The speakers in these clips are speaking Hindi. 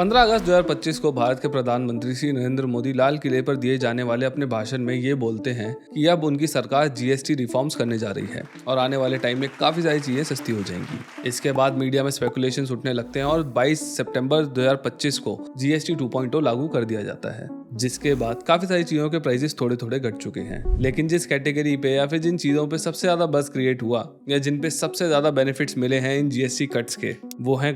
15 अगस्त 2025 को भारत के प्रधानमंत्री श्री नरेंद्र मोदी लाल किले पर दिए जाने वाले अपने भाषण में ये बोलते हैं कि अब उनकी सरकार जीएसटी रिफॉर्म्स करने जा रही है और आने वाले टाइम में काफी सारी चीजें सस्ती हो जाएंगी। इसके बाद मीडिया में स्पेकुलेशंस उठने लगते हैं और 22 सितंबर 2025 को जीएसटी 2.0 लागू कर दिया जाता है, जिसके बाद काफी सारी चीजों के प्राइसेस थोड़े थोड़े घट चुके हैं। लेकिन जिस कैटेगरी पे या फिर जिन चीजों पे सबसे ज्यादा बज़ क्रिएट हुआ या जिन पे सबसे ज्यादा बेनिफिट्स मिले हैं इन जीएसटी कट्स के, वो हैं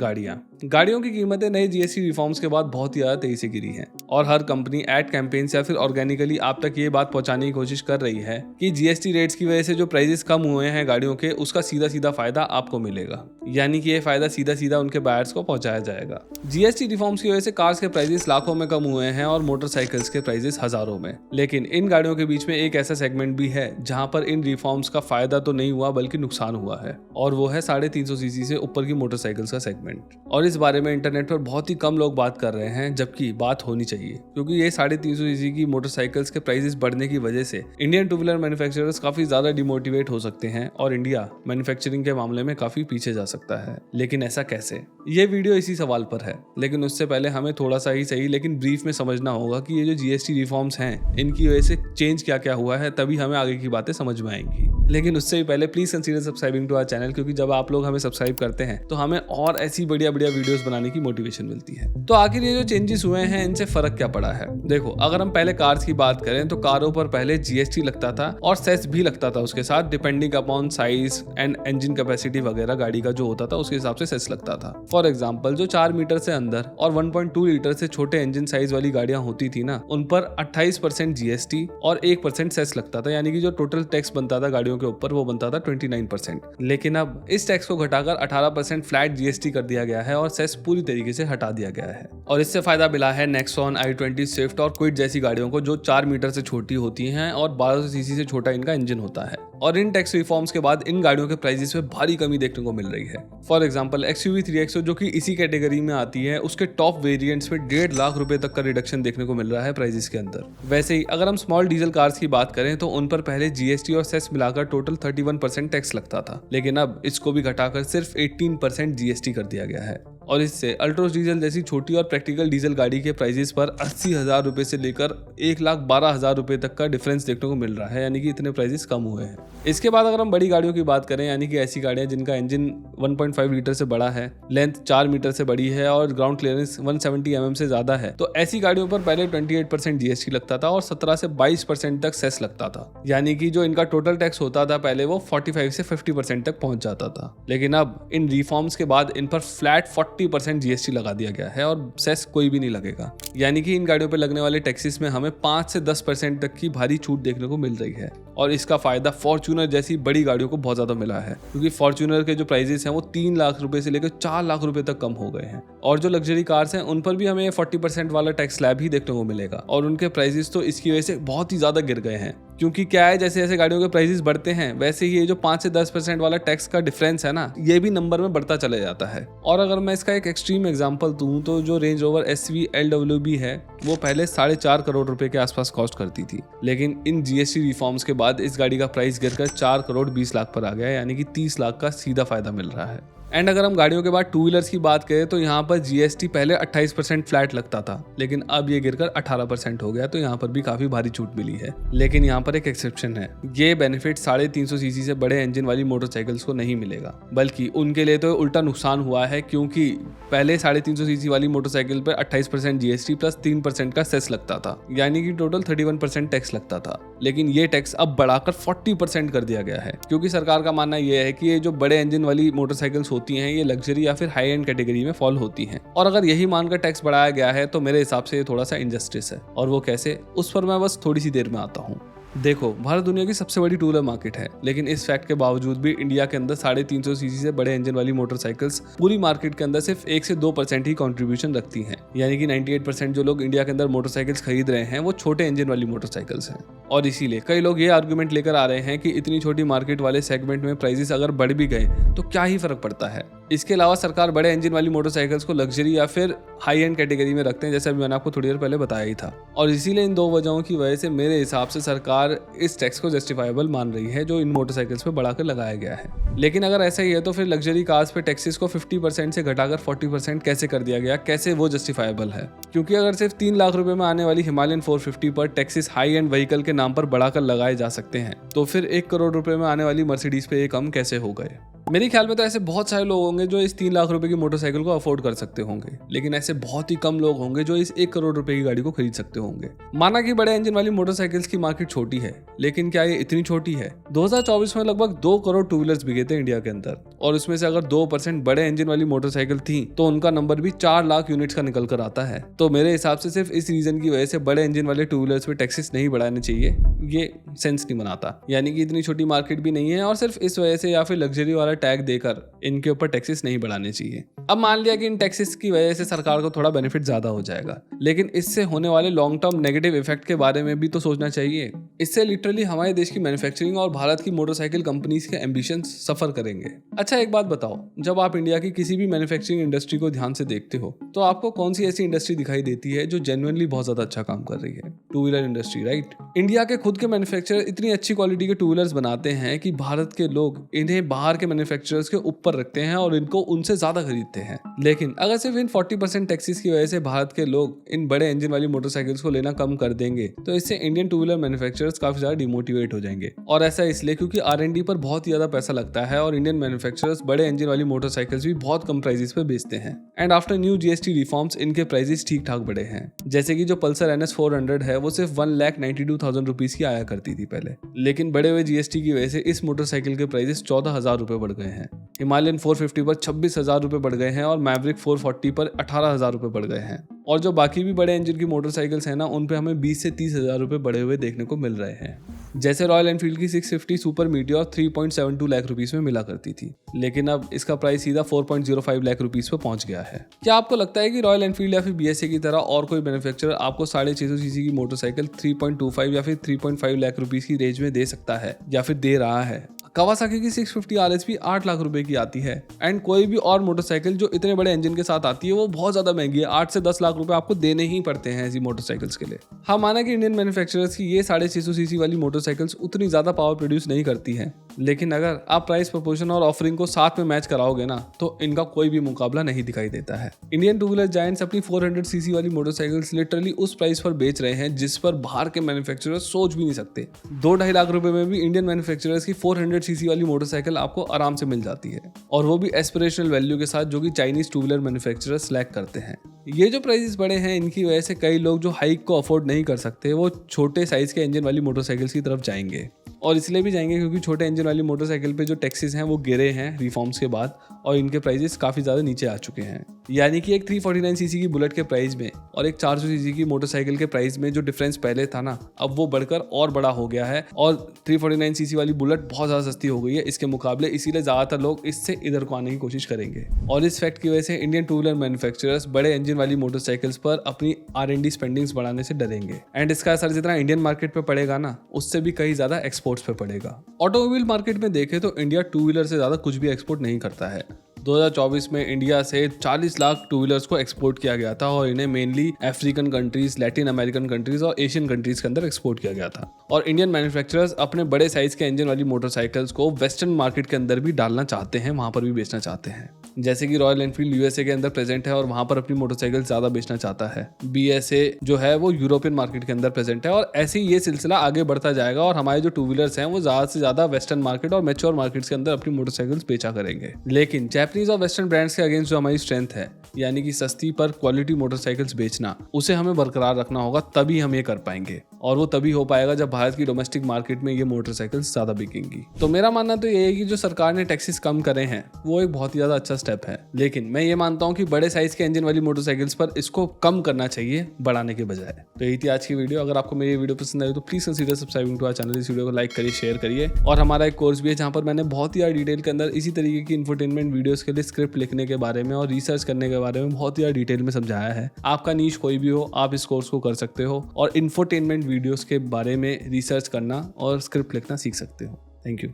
गाड़ियों की कीमतें नए जीएसटी रिफॉर्म्स के बाद बहुत ही ज्यादा तेजी से गिरी हैं और हर कंपनी एड कैंपेन्स या फिर ऑर्गेनिकली आप तक ये बात पहुंचाने की कोशिश कर रही है कि जीएसटी रेट्स की वजह से जो प्राइसेस कम हुए हैं गाड़ियों के, उसका सीधा सीधा फायदा आपको मिलेगा, यानी कि ये फायदा सीधा सीधा उनके बायर्स को पहुंचाया जाएगा। जीएसटी रिफॉर्म्स की वजह से कार्स के प्राइसेस लाखों में कम हुए हैं और मोटरसाइकिल्स के प्राइसेस हजारों में। लेकिन इन गाड़ियों के बीच में एक ऐसा सेगमेंट भी है जहां पर इन रिफॉर्म्स का फायदा तो नहीं हुआ बल्कि नुकसान हुआ है, और वो है 350 सीसी से ऊपर की मोटरसाइकिल्स का सेगमेंट। और इस बारे में इंटरनेट पर बहुत ही कम लोग बात कर रहे हैं, जबकि बात होनी चाहिए, क्योंकि ये 350 सीसी की मोटरसाइकिल्स के प्राइसेस बढ़ने की वजह से इंडियन टू व्हीलर मैन्युफैक्चरर्स काफी ज्यादा डिमोटिवेट हो सकते हैं और इंडिया मैन्युफैक्चरिंग के मामले में काफी पीछे जा सकता है। लेकिन ऐसा कैसे? ये वीडियो इसी सवाल पर है, लेकिन उससे पहले हमें थोड़ा सा ही सही लेकिन ब्रीफ में समझना होगा कि ये जो जीएसटी रिफॉर्म्स हैं इनकी वजह से चेंज क्या क्या हुआ है, तभी हमें आगे की बातें समझ में आएंगी। लेकिन उससे भी पहले please consider subscribing to our channel, क्योंकि जब आप लोग हमें सब्सक्राइब करते हैं तो हमें और ऐसी बढ़िया बढ़िया वीडियोस बनाने की मोटिवेशन मिलती है। तो आखिर ये जो चेंजेस हुए हैं इनसे फर्क क्या पड़ा है? देखो, अगर हम पहले कार्स की बात करें तो कारों पर पहले जीएसटी लगता था और सेस भी लगता था उसके साथ, depending upon size and engine capacity वगैरह गाड़ी का जो होता था उसके हिसाब से सेस लगता था। फॉर एग्जांपल, जो 4 मीटर से अंदर और 1.2 लीटर से छोटे इंजन साइज वाली गाड़ियां होती थी ना, उन पर 28% जीएसटी और 1% सेस लगता था, यानी कि जो टोटल टैक्स बनता था गाड़ियों के ऊपर वो बनता था 29%। लेकिन अब इस टैक्स को घटाकर 18% फ्लैट जीएसटी कर दिया गया है और सेस पूरी तरीके से हटा दिया गया है। और इससे फायदा मिला है नेक्सॉन, i20, स्विफ्ट और क्विड जैसी गाड़ियों को, जो 4 मीटर से छोटी होती हैं और 1200 सीसी से छोटा इनका इंजन होता है। और इन टैक्स रिफॉर्म्स के बाद इन गाड़ियों के प्राइसेस में भारी कमी देखने को मिल रही है। फॉर एग्जांपल, XUV 3XO जो कि इसी कैटेगरी में आती है, उसके टॉप वेरिएंट्स में 1.5 लाख रुपए तक का रिडक्शन देखने को मिल रहा है प्राइसेस के अंदर। वैसे ही अगर हम स्मॉल डीजल कार्स की बात करें तो उन पर पहले जीएसटी और सेस मिलाकर टोटल 31% टैक्स लगता था, लेकिन अब इसको भी घटाकर सिर्फ 18% जीएसटी कर दिया गया है। और इससे अल्ट्रोस डीजल जैसी छोटी और प्रैक्टिकल डीजल गाड़ी के प्राइसेस पर 80,000 रुपए से लेकर 1,12,000 रुपए तक का डिफरेंस देखने को मिल रहा है, यानी कि इतने प्राइसेस कम हुए हैं। इसके बाद अगर हम बड़ी गाड़ियों की बात करें, यानी कि ऐसी गाड़ियां जिनका इंजन 1.5 लीटर से बड़ा है, लेंथ 4 मीटर से बड़ी है और ग्राउंड क्लियरेंस 170 mm से ज्यादा है, तो ऐसी गाड़ियों पर पहले 28% जीएसटी लगता था और 17 से 22% तक सेस लगता था, यानी कि जो इनका टोटल टैक्स होता था पहले वो 45 से 50% तक पहुंच जाता था। लेकिन अब इन रिफॉर्म्स के बाद इन पर फ्लैट 40% जीएसटी लगा दिया गया है और सेस कोई भी नहीं लगेगा, यानी कि इन गाड़ियों पर लगने वाले टैक्सेस में हमें 5 से 10% तक की भारी छूट देखने को मिल रही है। और इसका फायदा फॉर्च्यूनर जैसी बड़ी गाड़ियों को बहुत ज्यादा मिला है, क्योंकि फॉर्च्यूनर के जो प्राइसेस हैं वो 3 लाख रुपए से लेकर 4 लाख रुपए तक कम हो गए हैं। और जो लग्जरी कार्स हैं उन पर भी हमें 40% वाला टैक्स स्लैब ही देखने को मिलेगा, और उनके प्राइसेस तो इसकी वजह से बहुत ही ज्यादा गिर गए हैं। क्योंकि क्या है, जैसे जैसे गाड़ियों के प्राइसेस बढ़ते हैं वैसे ही ये जो 5 से 10% वाला टैक्स का डिफरेंस है ना, ये भी नंबर में बढ़ता चला जाता है। और अगर मैं इसका एक एक्सट्रीम एग्जांपल दूं तो जो रेंज रोवर SV LWB है वो पहले 4.5 करोड़ रुपए के आसपास कॉस्ट करती थी, लेकिन इन जीएसटी रिफॉर्म्स के बाद इस गाड़ी का प्राइस गिरकर 4 करोड़ 20 लाख पर आ गया है, यानी कि 30 लाख का सीधा फायदा मिल रहा है। एंड अगर हम गाड़ियों के बाद टू व्हीलर्स की बात करें तो यहाँ पर जीएसटी पहले 28% फ्लैट लगता था, लेकिन अब ये गिरकर 18% हो गया, तो यहाँ पर भी काफी भारी छूट मिली है। लेकिन यहाँ पर एक एक्सेप्शन है, ये बेनिफिट 350 सीसी से बड़े इंजन वाली मोटरसाइकिल्स को नहीं मिलेगा, बल्कि उनके लिए तो उल्टा नुकसान हुआ है, क्योंकि पहले 350 सीसी वाली मोटरसाइकिल पर 28% जीएसटी प्लस 3% का सेस लगता था, यानी कि टोटल 31% टैक्स लगता था। लेकिन ये टैक्स अब बढ़ाकर 40% कर दिया गया है, क्योंकि सरकार का मानना यह है कि ये जो बड़े इंजन वाली मोटरसाइकिल्स होती हैं ये लग्जरी या फिर हाई एंड कैटेगरी में फॉल होती हैं। और अगर यही मानकर टैक्स बढ़ाया गया है तो मेरे हिसाब से ये थोड़ा सा इनजस्टिस है, और वो कैसे, उस पर मैं बस थोड़ी सी देर में आता हूँ। देखो, भारत दुनिया की सबसे बड़ी टू व्हीलर मार्केट है, लेकिन इस फैक्ट के बावजूद भी इंडिया के अंदर 350 सीसी से बड़े इंजन वाली मोटरसाइकिल्स पूरी मार्केट के अंदर सिर्फ 1 से 2% ही कंट्रीब्यूशन रखती हैं, यानी कि 98% जो लोग इंडिया के अंदर मोटरसाइकिल्स खरीद रहे हैं वो छोटे इंजन वाली मोटरसाइकिल्स हैं। और इसीलिए कई लोग ये आर्गुमेंट लेकर आ रहे हैं कि इतनी छोटी मार्केट वाले सेगमेंट में प्राइसेस अगर बढ़ भी गए तो क्या ही फर्क पड़ता है, इसके अलावा सरकार बड़े इंजन वाली मोटरसाइकिल्स को लग्जरी या फिर हाई एंड कैटेगरी में रखते हैं, जैसे अभी मैंने आपको थोड़ी देर पहले बताया ही था। और इसीलिए इन दो वजहों की वजह से मेरे हिसाब से सरकार इस टैक्स को जस्टिफाइबल मान रही है जो इन मोटरसाइकिल्स पे बढ़ाकर लगाया गया है। लेकिन अगर ऐसा ही है तो फिर लग्जरी कार्स पे टैक्सेस को 50% से घटाकर 40% कैसे कर दिया गया, कैसे वो जस्टिफाइबल है? क्योंकि अगर सिर्फ 3 लाख रुपए में आने वाली हिमालयन 450 पर टैक्सेस हाई एंड व्हीकल के नाम पर बढ़ाकर लगाए जा सकते हैं, तो फिर 1 करोड़ रुपए में आने वाली मर्सिडीज पे ये कम कैसे हो गए? मेरे ख्याल में तो ऐसे बहुत सारे लोग होंगे जो इस 3 लाख रुपए की मोटरसाइकिल को अफोर्ड कर सकते होंगे, लेकिन ऐसे बहुत ही कम लोग होंगे जो इस 1 करोड़ रुपए की गाड़ी को खरीद सकते होंगे। माना कि बड़े इंजन वाली मोटरसाइकिल्स की मार्केट छोटी है, लेकिन क्या ये इतनी छोटी है? 2024 में लगभग 2 करोड़ टू व्हीलर्स बिके थे इंडिया के अंदर, और उसमें से अगर 2% बड़े इंजन वाली मोटरसाइकिल थी तो उनका नंबर भी 4 लाख यूनिट्स का निकल कर आता है। तो मेरे हिसाब से सिर्फ इस रीजन की वजह से बड़े इंजन वाले टू व्हीलर्स पे टैक्सेस नहीं बढ़ाने चाहिए, ये सेंस नहीं बनाता। यानी कि इतनी छोटी मार्केट भी नहीं है और सिर्फ इस वजह से या फिर लग्जरी वाला टैग देकर इनके ऊपर टैक्सेस नहीं बढ़ाने चाहिए। अब मान लिया कि इन टैक्सेस की वजह से सरकार को थोड़ा बेनिफिट ज्यादा हो जाएगा, लेकिन इससे होने वाले लॉन्ग टर्म नेगेटिव इफेक्ट के बारे में भी तो सोचना चाहिए। इससे लिटरली हमारे देश की मैन्युफैक्चरिंग और भारत की मोटरसाइकिल कंपनीज के एम्बिशंस सफर करेंगे। अच्छा, एक बात बताओ, जब आप इंडिया की किसी भी मैन्युफैक्चरिंग इंडस्ट्री को ध्यान से देखते हो तो आपको कौन सी ऐसी इंडस्ट्री दिखाई देती है जो जेन्युइनली बहुत ज्यादा अच्छा काम कर रही है? Two wheeler industry, right? India के खुद के मैन्युफैक्चरर इतनी अच्छी क्वालिटी के टू व्हीलर्स बनाते हैं कि भारत के लोग इन्हें बाहर के मैन्युफैक्चरर्स के ऊपर रखते हैं और इनको उनसे ज्यादा खरीदते हैं। लेकिन अगर सिर्फ इन 40% टैक्सेस की वजह से भारत के लोग इन बड़े इंजन वाली मोटरसाइकिल्स को लेना कम कर देंगे तो इससे इंडियन टू व्हीलर मैन्युफैक्चरर्स काफी ज्यादा डिमोटिवेट हो जाएंगे। और ऐसा इसलिए क्योंकि R&D पर बहुत ही ज्यादा पैसा लगता है और इंडियन मैन्युफैक्चरर्स बड़े इंजन वाली मोटरसाइकिल्स भी बहुत कम प्राइसेस पे बेचते हैं। And after new GST reforms इनके प्राइसेस ठीक ठाक बढ़े हैं। जैसे कि जो पल्सर NS 400 है वो सिर्फ 1,92,000 रुपीज की आया करती थी पहले, लेकिन बढ़े हुए GST की वजह से इस मोटरसाइकिल के प्राइसेस 14,000 रुपए बढ़ गए हैं। हिमालयन 450 पर 26,000 रुपए बढ़ गए हैं और मैवरिक 440 पर 18,000 रुपए बढ़ गए हैं। और जो बाकी भी बड़े इंजन की मोटरसाइकिल्स हैं ना, उन पे हमें 20 से 30,000 रुपए बढ़े हुए देखने को मिल रहे हैं। जैसे रॉयल एनफील्ड की 650 सुपर मीटियोर 3.72 लाख रुपीस में मिला करती थी, लेकिन अब इसका प्राइस सीधा 4.05 लाख रुपीस पे पहुंच गया है। क्या आपको लगता है कि रॉयल एनफील्ड या फिर BSA की तरह और कोई मैन्युफैक्चरर आपको 650 सीसी की मोटरसाइकिल 3.25 या फिर 3.5 लाख रुपीस की रेंज में दे सकता है या फिर दे रहा है? कावासाकी की 650 RSP 8 लाख रुपए की आती है एंड कोई भी और मोटरसाइकिल जो इतने बड़े इंजन के साथ आती है वो बहुत ज्यादा महंगी है। 8 से 10 लाख रुपए आपको देने ही पड़ते हैं ऐसी मोटरसाइकिल्स के लिए। हाँ, माना कि इंडियन मैन्युफैक्चरर्स की ये 650 सीसी वाली मोटरसाइकिल्स उतनी ज्यादा पावर प्रोड्यूस नहीं करती हैं, लेकिन अगर आप प्राइस प्रपोर्शन और ऑफरिंग को साथ में मैच कराओगे ना तो इनका कोई भी मुकाबला नहीं दिखाई देता है। इंडियन टू व्हीलर जायंट्स अपनी 400 सीसी वाली मोटरसाइकिल्स लिटरली उस प्राइस पर बेच रहे हैं जिस पर बाहर के मैन्युफैक्चरर्स सोच भी नहीं सकते। 2-2.5 लाख रुपए में भी इंडियन मैन्युफैक्चरर्स की 400 सीसी वाली मोटरसाइकिल आपको आराम से मिल जाती है, और वो भी एस्पिरेशनल वैल्यू के साथ जो कि Chinese two wheeler manufacturers lack करते हैं। ये जो प्राइसेस बढ़े हैं इनकी वजह से कई लोग जो हाइक को अफोर्ड नहीं कर सकते वो छोटे साइज के इंजन वाली मोटरसाइकिल्स की तरफ जाएंगे, और इसलिए भी जाएंगे क्योंकि छोटे इंजन वाली मोटरसाइकिल पे जो टैक्सेस हैं वो गिरे हैं रिफॉर्म्स के बाद और इनके प्राइसेस काफ़ी ज़्यादा नीचे आ चुके हैं। यानी कि एक 349 सीसी की बुलेट के प्राइस में और एक 400 सीसी की मोटरसाइकिल के प्राइस में जो डिफरेंस पहले था ना, अब वो बढ़कर और बड़ा हो गया है और 349 सीसी वाली बुलेट बहुत ज़्यादा सस्ती हो गई है इसके मुकाबले। इसीलिए ज़्यादातर लोग इससे इधर को आने की कोशिश करेंगे, और इस फैक्ट की वजह से इंडियन टू व्हीलर मैन्युफैक्चरर्स बड़े इंजन वाली मोटरसाइकिल्स पर अपनी R&D स्पेंडिंग्स बढ़ाने से डरेंगे। एंड इसका असर जितना इंडियन मार्केट पे पड़ेगा ना, उससे भी कहीं ज़्यादा एक्सपोर्ट्स पे पड़ेगा। ऑटोमोबाइल मार्केट में देखें तो इंडिया टू व्हीलर से ज़्यादा कुछ भी एक्सपोर्ट नहीं करता है। 2024 में इंडिया से 40 लाख टू व्हीलर्स को एक्सपोर्ट किया गया था और इन्हें mainly African countries, Latin American countries और एशियन कंट्रीज के अंदर एक्सपोर्ट किया गया था। और इंडियन मैन्युफैक्चरर्स अपने बड़े साइज के इंजन वाली मोटरसाइकिल्स को वेस्टर्न मार्केट के अंदर भी डालना चाहते हैं, वहां पर भी बेचना चाहते हैं। जैसे कि रॉयल एनफील्ड USA के अंदर प्रेजेंट है और वहां पर अपनी मोटरसाइकिल ज्यादा बेचना चाहता है। BSA जो है वो यूरोपियन मार्केट के अंदर प्रेजेंट है, और ऐसे ही ये सिलसिला आगे बढ़ता जाएगा और हमारे जो टू व्हीलर्स हैं वो ज्यादा से ज्यादा वेस्टर्न मार्केट और मैच्योर मार्केट्स के अंदर अपनी मोटरसाइकिल्स बेचा करेंगे। लेकिन जापानीज और वेस्टर्न ब्रांड्स के अगेंस्ट जो हमारी स्ट्रेंथ है, यानी कि सस्ती पर क्वालिटी मोटरसाइकिल्स बेचना, उसे हमें बरकरार रखना होगा, तभी हम ये कर पाएंगे। और वो तभी हो पाएगा जब भारत की डोमेस्टिक मार्केट में ये मोटरसाइकिल्स ज्यादा बिकेंगी। तो मेरा मानना तो ये है कि जो सरकार ने टैक्सेस कम करे हैं वो एक बहुत ही ज्यादा अच्छा स्टेप है, लेकिन मैं ये मानता हूँ कि बड़े साइज के इंजन वाली मोटरसाइकिल्स पर इसको कम करना चाहिए बढ़ाने के बजाय। तो यही थी आज की वीडियो। अगर आपको मेरी वीडियो पसंद आई तो please consider subscribing to our channel. इस वीडियो को लाइक करिए, शेयर करिए। और हमारा एक कोर्स भी है जहाँ पर मैंने बहुत ही डिटेल के अंदर इसी तरीके की इंफोटेनमेंट वीडियोस के लिए स्क्रिप्ट लिखने के बारे में और रिसर्च करने के बारे में बहुत ही डिटेल में समझाया है। आपका नीश कोई भी हो, आप इस कोर्स को कर सकते हो और इंफोटेनमेंट वीडियोस के बारे में रिसर्च करना और स्क्रिप्ट लिखना सीख सकते हो। Thank you.